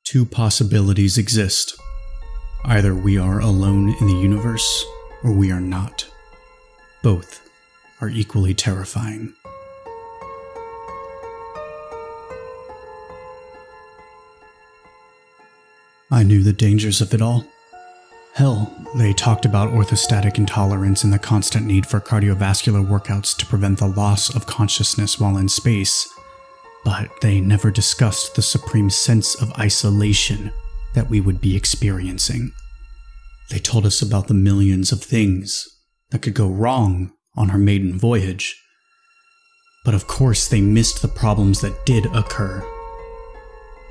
Two possibilities exist. Either we are alone in the universe, or we are not. Both are equally terrifying. I knew the dangers of it all. Hell, they talked about orthostatic intolerance and the constant need for cardiovascular workouts to prevent the loss of consciousness while in space, but they never discussed the supreme sense of isolation that we would be experiencing. They told us about the millions of things that could go wrong on our maiden voyage, but of course they missed the problems that did occur.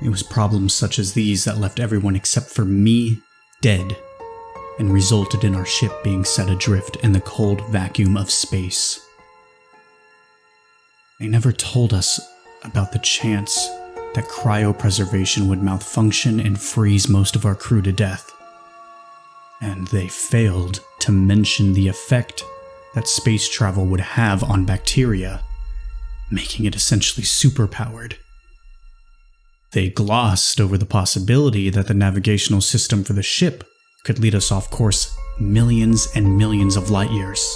It was problems such as these that left everyone except for me dead, and resulted in our ship being set adrift in the cold vacuum of space. They never told us about the chance that cryopreservation would malfunction and freeze most of our crew to death. And they failed to mention the effect that space travel would have on bacteria, making it essentially superpowered. They glossed over the possibility that the navigational system for the ship could lead us off course millions and millions of light years.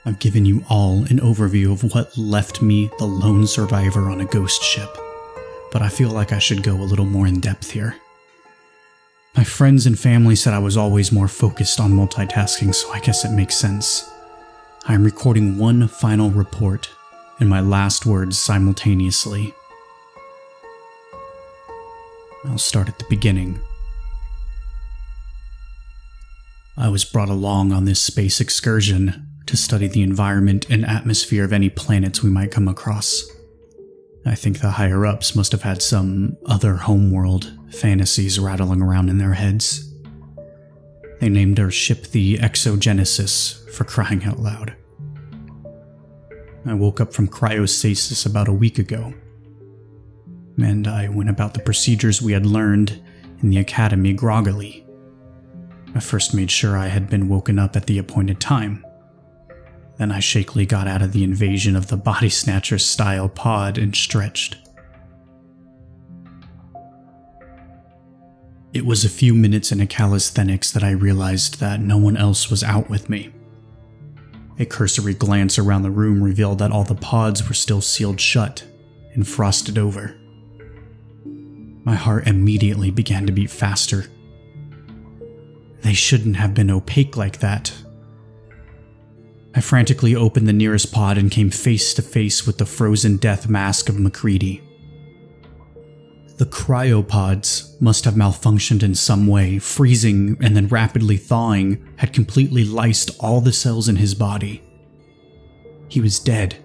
I've given you all an overview of what left me the lone survivor on a ghost ship, but I feel like I should go a little more in depth here. My friends and family said I was always more focused on multitasking, so I guess it makes sense. I am recording one final report and my last words simultaneously. I'll start at the beginning. I was brought along on this space excursion to study the environment and atmosphere of any planets we might come across. I think the higher-ups must have had some other homeworld fantasies rattling around in their heads. They named our ship the Exogenesis, for crying out loud. I woke up from cryostasis about a week ago, and I went about the procedures we had learned in the academy groggily. I first made sure I had been woken up at the appointed time. Then I shakily got out of the invasion of the body snatcher style pod and stretched. It was a few minutes in a calisthenics that I realized that no one else was out with me. A cursory glance around the room revealed that all the pods were still sealed shut and frosted over. My heart immediately began to beat faster. They shouldn't have been opaque like that. I frantically opened the nearest pod and came face to face with the frozen death mask of MacCready. The cryopods must have malfunctioned in some way. Freezing and then rapidly thawing had completely lysed all the cells in his body. He was dead.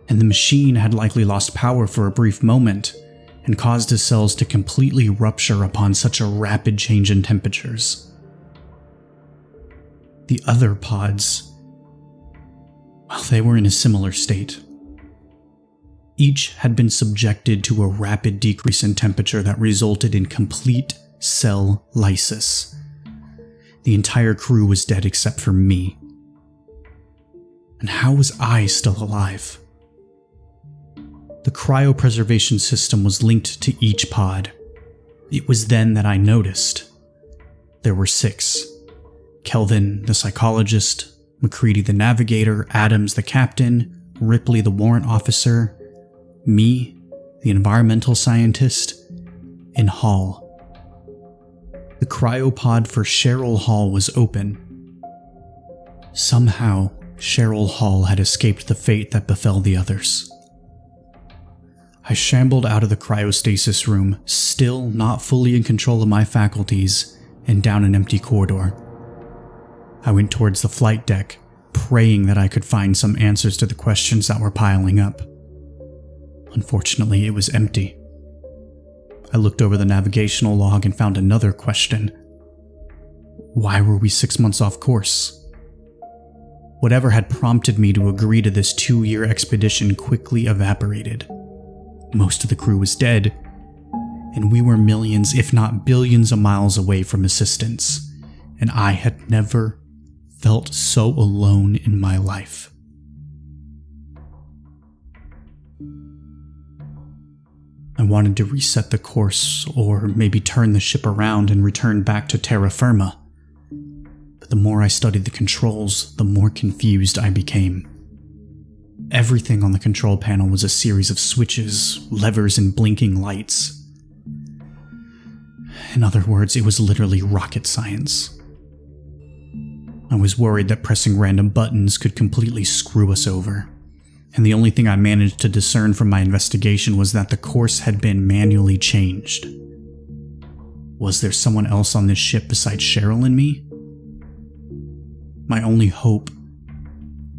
And the machine had likely lost power for a brief moment and caused his cells to completely rupture upon such a rapid change in temperatures. The other pods, well, they were in a similar state. Each had been subjected to a rapid decrease in temperature that resulted in complete cell lysis. The entire crew was dead except for me. And how was I still alive? The cryopreservation system was linked to each pod. It was then that I noticed. There were 6. Kelvin, the psychologist, MacCready the navigator, Adams the captain, Ripley the warrant officer, me, the environmental scientist, and Hall. The cryopod for Cheryl Hall was open. Somehow, Cheryl Hall had escaped the fate that befell the others. I shambled out of the cryostasis room, still not fully in control of my faculties, and down an empty corridor. I went towards the flight deck, praying that I could find some answers to the questions that were piling up. Unfortunately, it was empty. I looked over the navigational log and found another question. Why were we 6 months off course? Whatever had prompted me to agree to this 2-year expedition quickly evaporated. Most of the crew was dead, and we were millions, if not billions of miles away from assistance, and I had never felt so alone in my life. I wanted to reset the course, or maybe turn the ship around and return back to terra firma. But the more I studied the controls, the more confused I became. Everything on the control panel was a series of switches, levers, and blinking lights. In other words, it was literally rocket science. I was worried that pressing random buttons could completely screw us over, and the only thing I managed to discern from my investigation was that the course had been manually changed. Was there someone else on this ship besides Cheryl and me? My only hope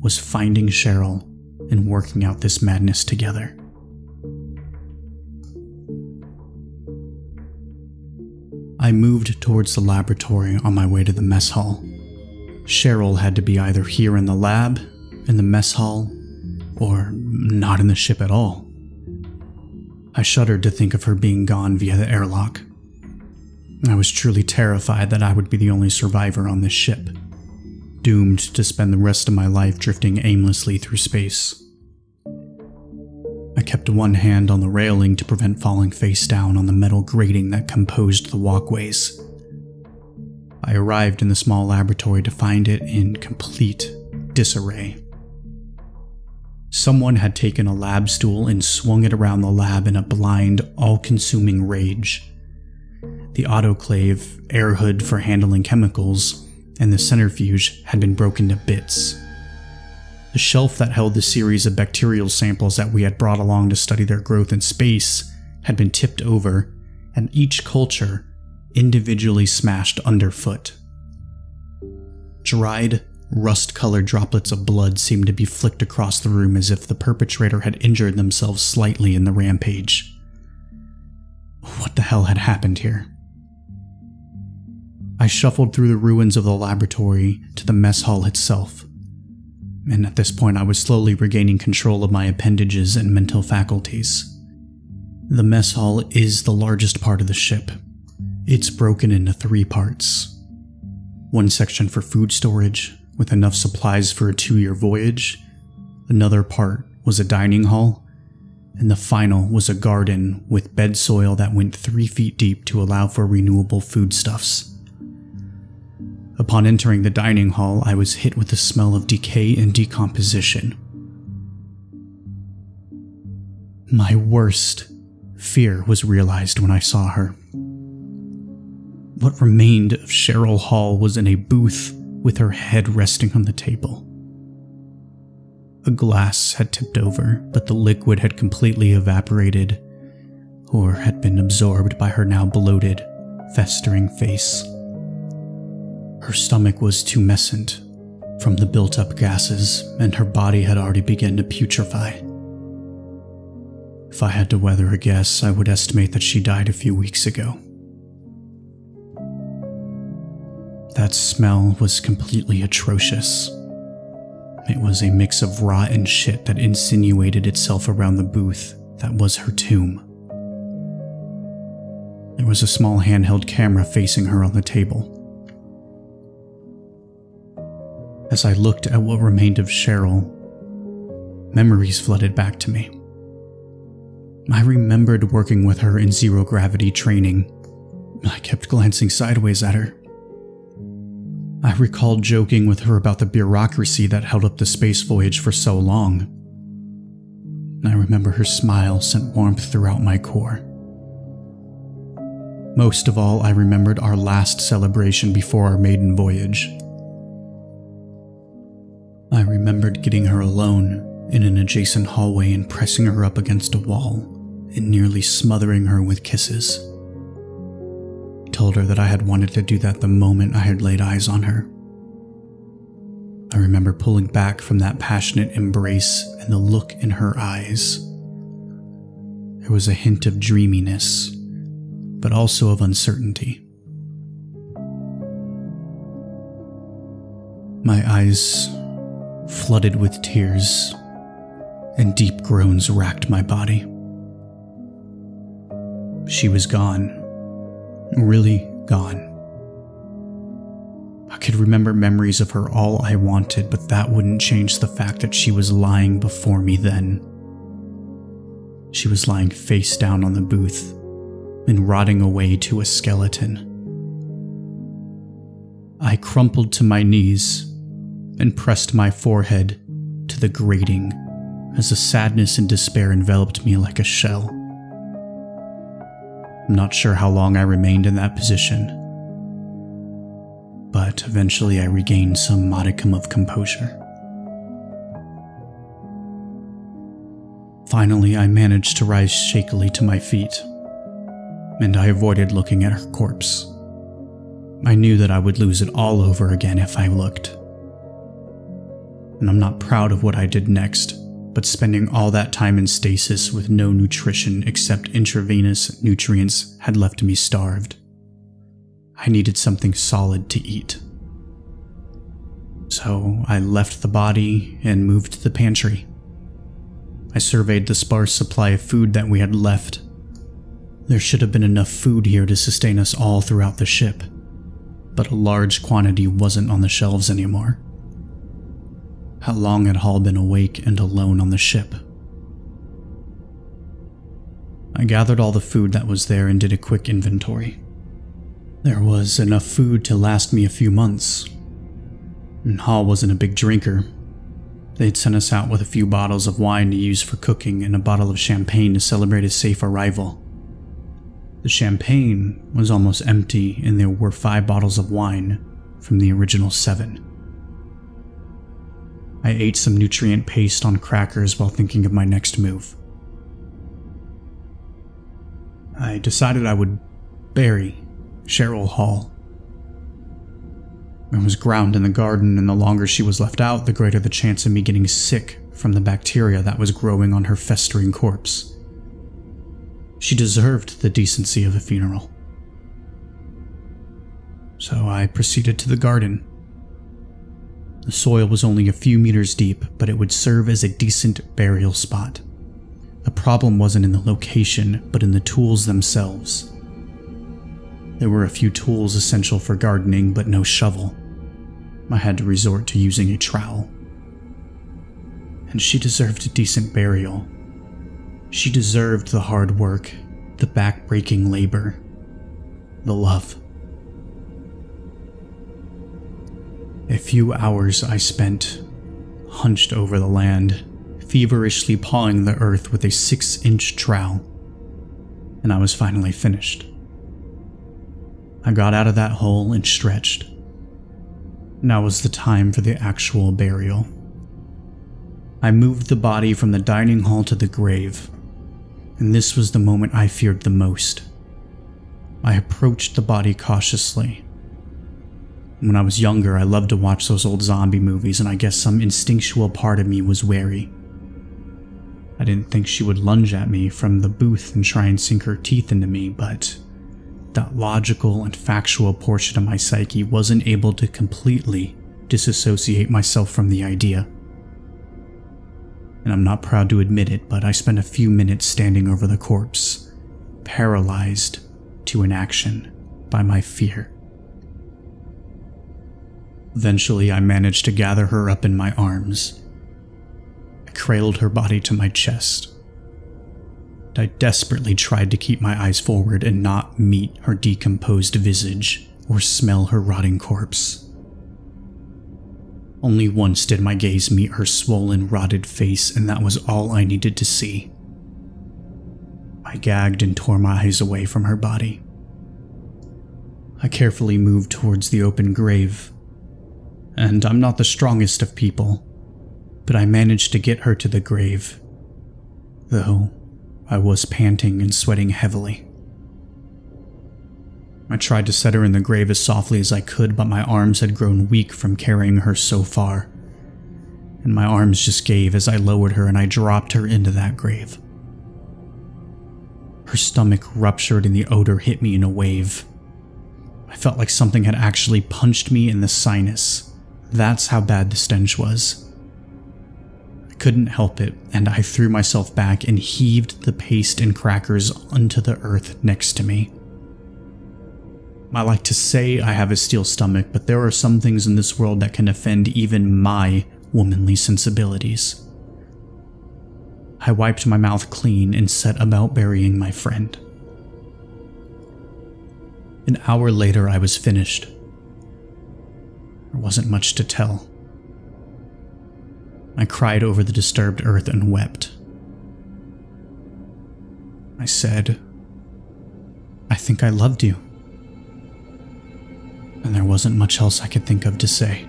was finding Cheryl and working out this madness together. I moved towards the laboratory on my way to the mess hall. Cheryl had to be either here in the lab, in the mess hall, or not in the ship at all. I shuddered to think of her being gone via the airlock. I was truly terrified that I would be the only survivor on this ship, doomed to spend the rest of my life drifting aimlessly through space. I kept one hand on the railing to prevent falling face down on the metal grating that composed the walkways. I arrived in the small laboratory to find it in complete disarray. Someone had taken a lab stool and swung it around the lab in a blind, all-consuming rage. The autoclave, air hood for handling chemicals, and the centrifuge had been broken to bits. The shelf that held the series of bacterial samples that we had brought along to study their growth in space had been tipped over, and each culture individually smashed underfoot. Dried, rust-colored droplets of blood seemed to be flicked across the room as if the perpetrator had injured themselves slightly in the rampage. What the hell had happened here? I shuffled through the ruins of the laboratory to the mess hall itself, and at this point I was slowly regaining control of my appendages and mental faculties. The mess hall is the largest part of the ship. It's broken into 3 parts. One section for food storage, with enough supplies for a 2-year voyage. Another part was a dining hall, and the final was a garden with bed soil that went 3 feet deep to allow for renewable foodstuffs. Upon entering the dining hall, I was hit with the smell of decay and decomposition. My worst fear was realized when I saw her. What remained of Cheryl Hall was in a booth with her head resting on the table. A glass had tipped over, but the liquid had completely evaporated, or had been absorbed by her now bloated, festering face. Her stomach was tumescent from the built-up gases, and her body had already begun to putrefy. If I had to weather a guess, I would estimate that she died a few weeks ago. That smell was completely atrocious. It was a mix of rotten shit that insinuated itself around the booth that was her tomb. There was a small handheld camera facing her on the table. As I looked at what remained of Cheryl, memories flooded back to me. I remembered working with her in zero-gravity training. I kept glancing sideways at her. I recalled joking with her about the bureaucracy that held up the space voyage for so long. I remember her smile sent warmth throughout my core. Most of all, I remembered our last celebration before our maiden voyage. I remembered getting her alone in an adjacent hallway and pressing her up against a wall and nearly smothering her with kisses. I told her that I had wanted to do that the moment I had laid eyes on her. I remember pulling back from that passionate embrace and the look in her eyes. There was a hint of dreaminess, but also of uncertainty. My eyes flooded with tears, and deep groans racked my body. She was gone. Really gone. I could remember memories of her all I wanted, but that wouldn't change the fact that she was lying before me then. She was lying face down on the booth and rotting away to a skeleton. I crumpled to my knees and pressed my forehead to the grating as the sadness and despair enveloped me like a shell. I'm not sure how long I remained in that position, but eventually I regained some modicum of composure. Finally, I managed to rise shakily to my feet, and I avoided looking at her corpse. I knew that I would lose it all over again if I looked. And I'm not proud of what I did next, but spending all that time in stasis with no nutrition except intravenous nutrients had left me starved. I needed something solid to eat. So I left the body and moved to the pantry. I surveyed the sparse supply of food that we had left. There should have been enough food here to sustain us all throughout the ship, but a large quantity wasn't on the shelves anymore. How long had Hall been awake and alone on the ship? I gathered all the food that was there and did a quick inventory. There was enough food to last me a few months, and Hall wasn't a big drinker. They'd sent us out with a few bottles of wine to use for cooking and a bottle of champagne to celebrate his safe arrival. The champagne was almost empty, and there were 5 bottles of wine from the original 7. I ate some nutrient paste on crackers while thinking of my next move. I decided I would bury Cheryl Hall. There was ground in the garden, and the longer she was left out, the greater the chance of me getting sick from the bacteria that was growing on her festering corpse. She deserved the decency of a funeral. So I proceeded to the garden. The soil was only a few meters deep, but it would serve as a decent burial spot. The problem wasn't in the location, but in the tools themselves. There were a few tools essential for gardening, but no shovel. I had to resort to using a trowel. And she deserved a decent burial. She deserved the hard work, the back-breaking labor, the love. A few hours I spent hunched over the land, feverishly pawing the earth with a 6-inch trowel, and I was finally finished. I got out of that hole and stretched. Now was the time for the actual burial. I moved the body from the dining hall to the grave, and this was the moment I feared the most. I approached the body cautiously. When I was younger, I loved to watch those old zombie movies, and I guess some instinctual part of me was wary. I didn't think she would lunge at me from the booth and try and sink her teeth into me, but that logical and factual portion of my psyche wasn't able to completely disassociate myself from the idea. And I'm not proud to admit it, but I spent a few minutes standing over the corpse, paralyzed to inaction by my fear. Eventually, I managed to gather her up in my arms. I cradled her body to my chest. I desperately tried to keep my eyes forward and not meet her decomposed visage or smell her rotting corpse. Only once did my gaze meet her swollen, rotted face, and that was all I needed to see. I gagged and tore my eyes away from her body. I carefully moved towards the open grave, and I'm not the strongest of people, but I managed to get her to the grave, though I was panting and sweating heavily. I tried to set her in the grave as softly as I could, but my arms had grown weak from carrying her so far, and my arms just gave as I lowered her and I dropped her into that grave. Her stomach ruptured and the odor hit me in a wave. I felt like something had actually punched me in the sinus. That's how bad the stench was. I couldn't help it, and I threw myself back and heaved the paste and crackers onto the earth next to me. I like to say I have a steel stomach, but there are some things in this world that can offend even my womanly sensibilities. I wiped my mouth clean and set about burying my friend. An hour later, I was finished. There wasn't much to tell. I cried over the disturbed earth and wept. I said, "I think I loved you." And there wasn't much else I could think of to say.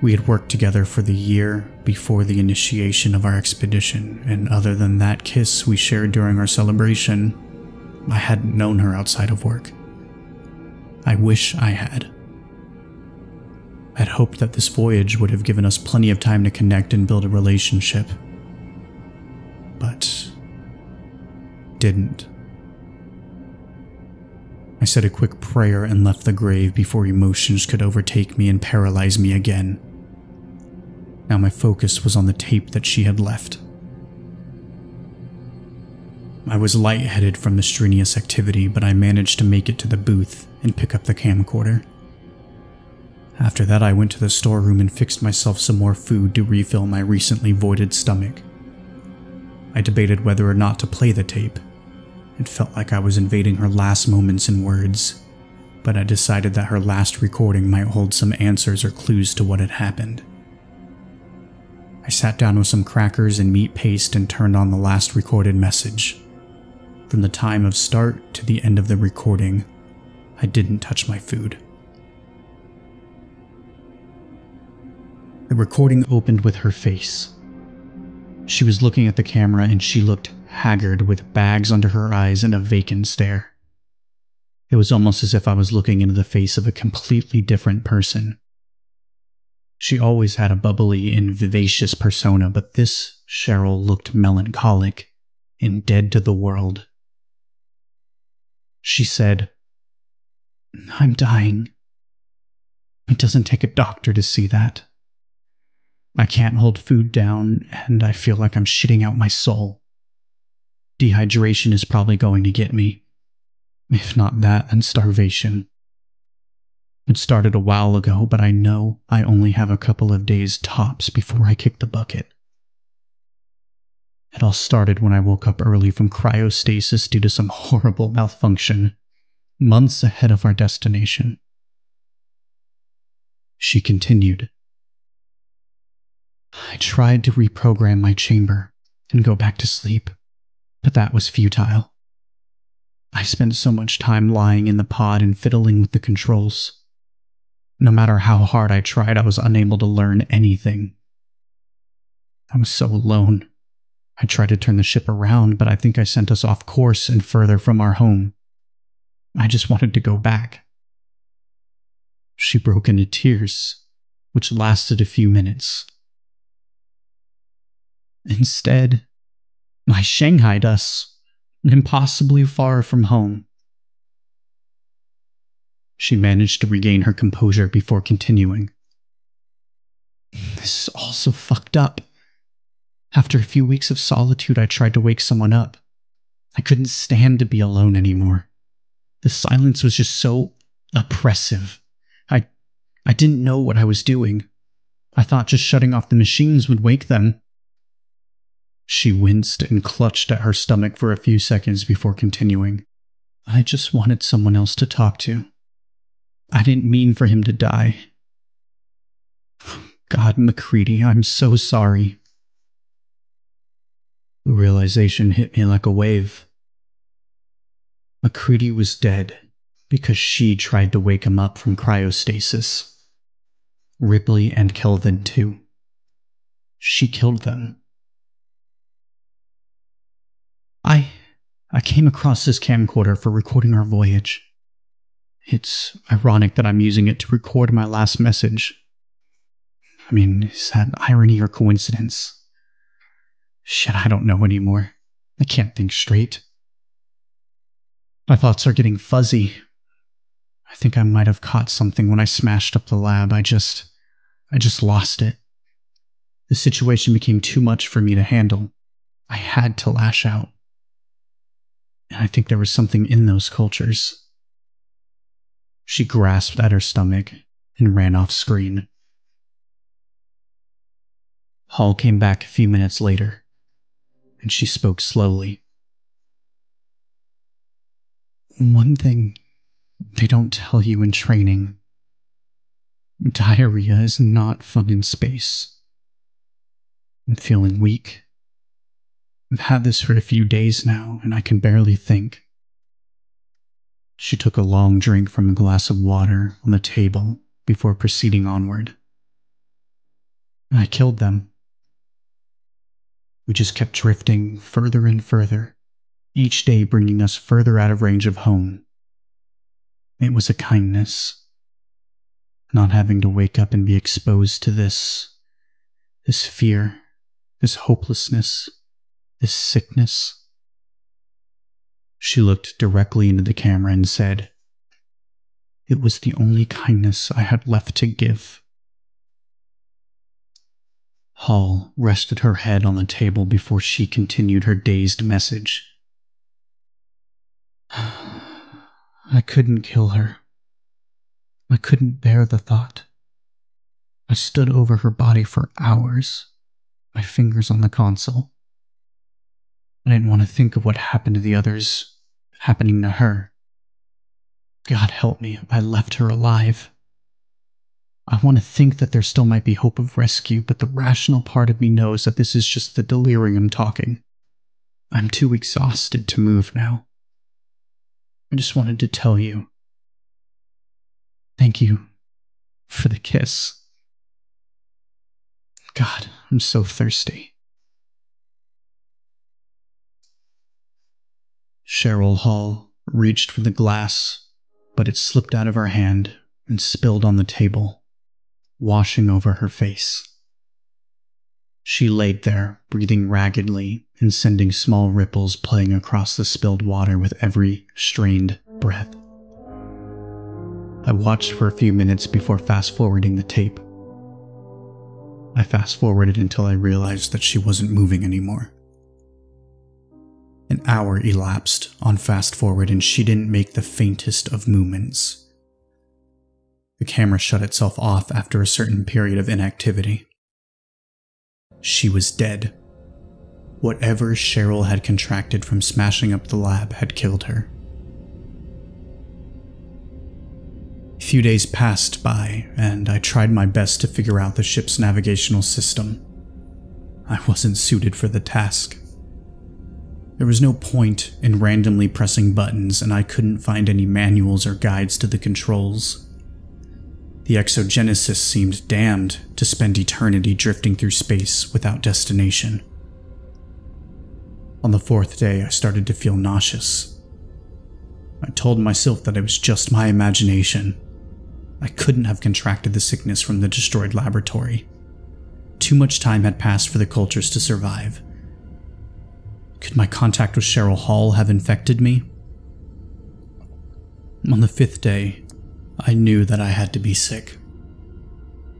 We had worked together for the year before the initiation of our expedition, and other than that kiss we shared during our celebration, I hadn't known her outside of work. I wish I had. I'd hoped that this voyage would have given us plenty of time to connect and build a relationship. But didn't. I said a quick prayer and left the grave before emotions could overtake me and paralyze me again. Now my focus was on the tape that she had left. I was lightheaded from the strenuous activity, but I managed to make it to the booth and pick up the camcorder. After that, I went to the storeroom and fixed myself some more food to refill my recently voided stomach. I debated whether or not to play the tape. It felt like I was invading her last moments in words, but I decided that her last recording might hold some answers or clues to what had happened. I sat down with some crackers and meat paste and turned on the last recorded message. From the time of start to the end of the recording, I didn't touch my food. The recording opened with her face. She was looking at the camera and she looked haggard with bags under her eyes and a vacant stare. It was almost as if I was looking into the face of a completely different person. She always had a bubbly and vivacious persona, but this Cheryl looked melancholic and dead to the world. She said, "I'm dying. It doesn't take a doctor to see that. I can't hold food down, and I feel like I'm shitting out my soul. Dehydration is probably going to get me. If not that, then starvation. It started a while ago, but I know I only have a couple of days tops before I kick the bucket. It all started when I woke up early from cryostasis due to some horrible malfunction, months ahead of our destination." She continued, "I tried to reprogram my chamber and go back to sleep, but that was futile. I spent so much time lying in the pod and fiddling with the controls. No matter how hard I tried, I was unable to learn anything. I was so alone. I tried to turn the ship around, but I think I sent us off course and further from our home. I just wanted to go back." She broke into tears, which lasted a few minutes. "Instead, I shanghaied us, impossibly far from home." She managed to regain her composure before continuing. "This is all so fucked up. After a few weeks of solitude, I tried to wake someone up. I couldn't stand to be alone anymore. The silence was just so oppressive. I didn't know what I was doing. I thought just shutting off the machines would wake them." She winced and clutched at her stomach for a few seconds before continuing. "I just wanted someone else to talk to. I didn't mean for him to die. God, McCready, I'm so sorry." The realization hit me like a wave. McCready was dead because she tried to wake him up from cryostasis. Ripley and Kelvin, too. She killed them. I came across this camcorder for recording our voyage. It's ironic that I'm using it to record my last message. I mean, is that irony or coincidence? Shit, I don't know anymore. I can't think straight. My thoughts are getting fuzzy. I think I might have caught something when I smashed up the lab. I just lost it. The situation became too much for me to handle. I had to lash out. And I think there was something in those cultures. She grasped at her stomach and ran off screen. Hall came back a few minutes later, and she spoke slowly. One thing they don't tell you in training: diarrhea is not fun in space. I'm feeling weak. I've had this for a few days now, and I can barely think. She took a long drink from a glass of water on the table before proceeding onward. I killed them. We just kept drifting further and further, each day bringing us further out of range of home. It was a kindness, not having to wake up and be exposed to this fear, this hopelessness, this sickness. She looked directly into the camera and said, "It was the only kindness I had left to give." Hall rested her head on the table before she continued her dazed message. I couldn't kill her. I couldn't bear the thought. I stood over her body for hours, my fingers on the console. I didn't want to think of what happened to the others happening to her. God help me if I left her alive. I want to think that there still might be hope of rescue, but the rational part of me knows that this is just the delirium talking. I'm too exhausted to move now. I just wanted to tell you. Thank you for the kiss. God, I'm so thirsty. Cheryl Hall reached for the glass, but it slipped out of her hand and spilled on the table, washing over her face. She laid there, breathing raggedly and sending small ripples playing across the spilled water with every strained breath. I watched for a few minutes before fast-forwarding the tape. I fast-forwarded until I realized that she wasn't moving anymore. An hour elapsed on fast-forward and she didn't make the faintest of movements. The camera shut itself off after a certain period of inactivity. She was dead. Whatever Cheryl had contracted from smashing up the lab had killed her. A few days passed by, and I tried my best to figure out the ship's navigational system. I wasn't suited for the task. There was no point in randomly pressing buttons, and I couldn't find any manuals or guides to the controls. The exogenesis seemed damned to spend eternity drifting through space without destination. On the fourth day, I started to feel nauseous. I told myself that it was just my imagination. I couldn't have contracted the sickness from the destroyed laboratory. Too much time had passed for the cultures to survive. Could my contact with Cheryl Hall have infected me? On the fifth day, I knew that I had to be sick.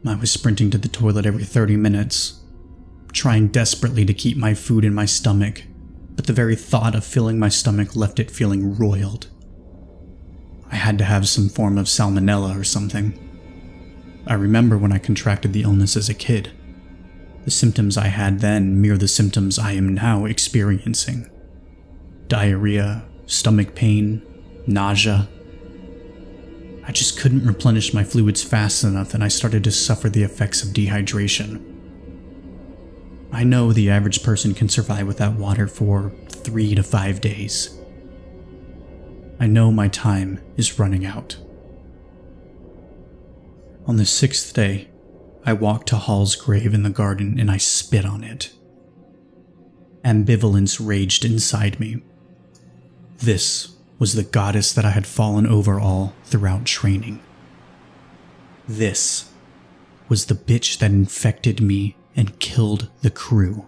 I was sprinting to the toilet every 30 minutes, trying desperately to keep my food in my stomach, but the very thought of filling my stomach left it feeling roiled. I had to have some form of salmonella or something. I remember when I contracted the illness as a kid. The symptoms I had then mirror the symptoms I am now experiencing. Diarrhea, stomach pain, nausea. I just couldn't replenish my fluids fast enough and I started to suffer the effects of dehydration. I know the average person can survive without water for 3 to 5 days. I know my time is running out. On the 6th day, I walked to Hall's grave in the garden and I spit on it. Ambivalence raged inside me. This was the goddess that I had fallen over all throughout training. This was the bitch that infected me and killed the crew.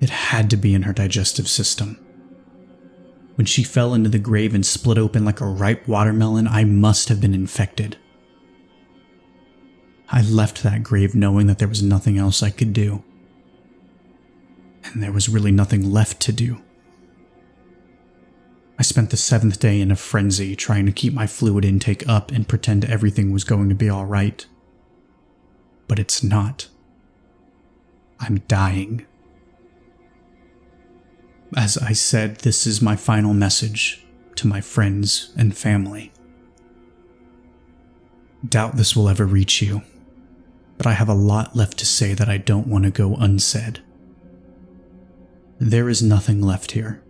It had to be in her digestive system. When she fell into the grave and split open like a ripe watermelon, I must have been infected. I left that grave knowing that there was nothing else I could do. And there was really nothing left to do. I spent the 7th day in a frenzy trying to keep my fluid intake up and pretend everything was going to be alright. But it's not. I'm dying. As I said, this is my final message to my friends and family. Doubt this will ever reach you, but I have a lot left to say that I don't want to go unsaid. There is nothing left here.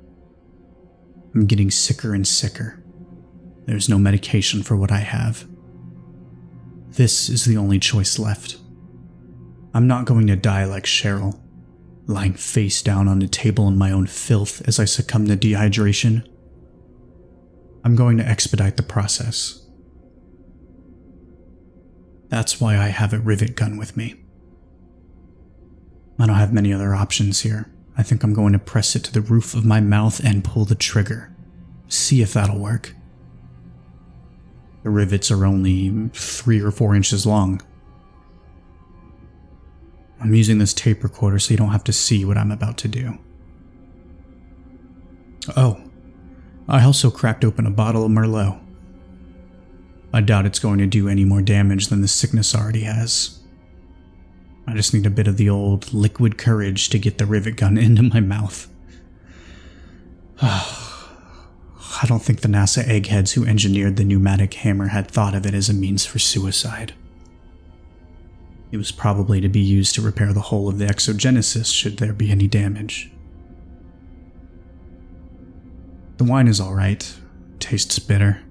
I'm getting sicker and sicker. There's no medication for what I have. This is the only choice left. I'm not going to die like Cheryl, lying face down on a table in my own filth as I succumb to dehydration. I'm going to expedite the process. That's why I have a rivet gun with me. I don't have many other options here. I think I'm going to press it to the roof of my mouth and pull the trigger. See if that'll work. The rivets are only 3 or 4 inches long. I'm using this tape recorder so you don't have to see what I'm about to do. Oh, I also cracked open a bottle of Merlot. I doubt it's going to do any more damage than the sickness already has. I just need a bit of the old liquid courage to get the rivet gun into my mouth. I don't think the NASA eggheads who engineered the pneumatic hammer had thought of it as a means for suicide. It was probably to be used to repair the hull of the exogenesis should there be any damage. The wine is alright. Tastes bitter.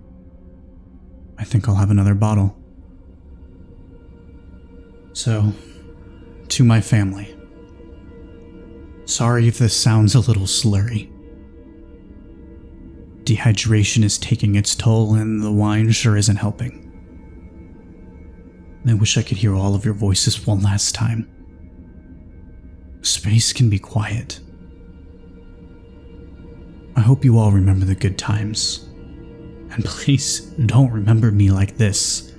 I think I'll have another bottle. So, to my family. Sorry if this sounds a little slurry. Dehydration is taking its toll and the wine sure isn't helping. I wish I could hear all of your voices one last time. Space can be quiet. I hope you all remember the good times. And please don't remember me like this,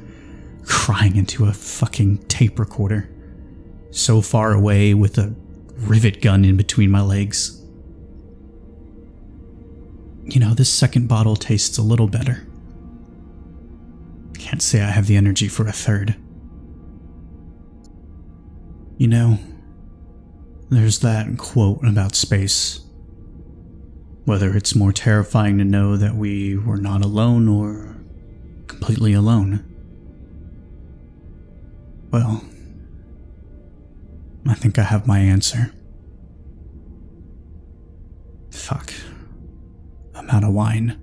crying into a fucking tape recorder, so far away with a rivet gun in between my legs. You know, this second bottle tastes a little better. Can't say I have the energy for a third. You know, there's that quote about space. Whether it's more terrifying to know that we were not alone or completely alone. Well, I think I have my answer. Fuck. I'm out of wine.